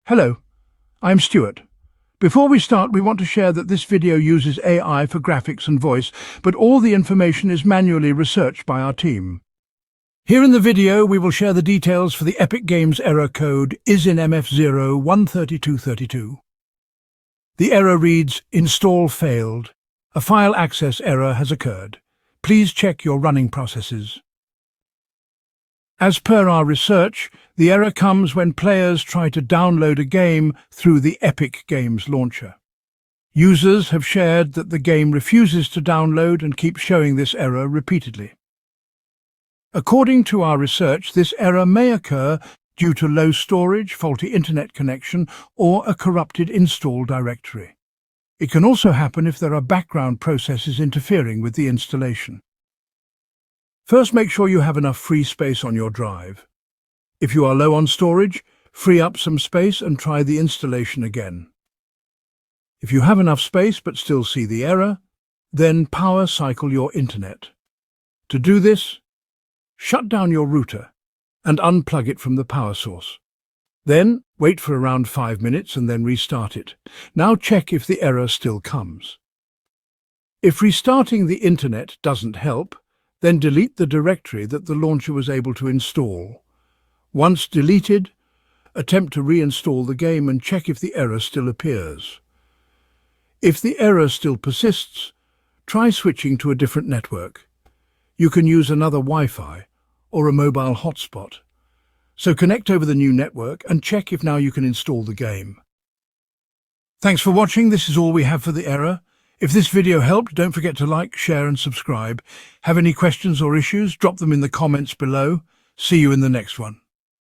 Hello, I'm Stuart. Before we start, we want to share that this video uses AI for graphics and voice, but all the information is manually researched by our team. Here in the video, we will share the details for the Epic Games error code IS-IN-MF01-32-32. The error reads, "Install failed. A file access error has occurred. Please check your running processes." As per our research, the error comes when players try to download a game through the Epic Games launcher. Users have shared that the game refuses to download and keeps showing this error repeatedly. According to our research, this error may occur due to low storage, faulty internet connection, or a corrupted install directory. It can also happen if there are background processes interfering with the installation. First, make sure you have enough free space on your drive. If you are low on storage, free up some space and try the installation again. If you have enough space but still see the error, then power cycle your internet. To do this, shut down your router and unplug it from the power source. Then, wait for around 5 minutes and then restart it. Now check if the error still comes. If restarting the internet doesn't help, then delete the directory that the launcher was able to install. Once deleted, attempt to reinstall the game and check if the error still appears. If the error still persists, try switching to a different network. You can use another Wi-Fi or a mobile hotspot. So connect over the new network and check if now you can install the game. Thanks for watching. This is all we have for the error. If this video helped, don't forget to like, share and subscribe. Have any questions or issues? Drop them in the comments below. See you in the next one.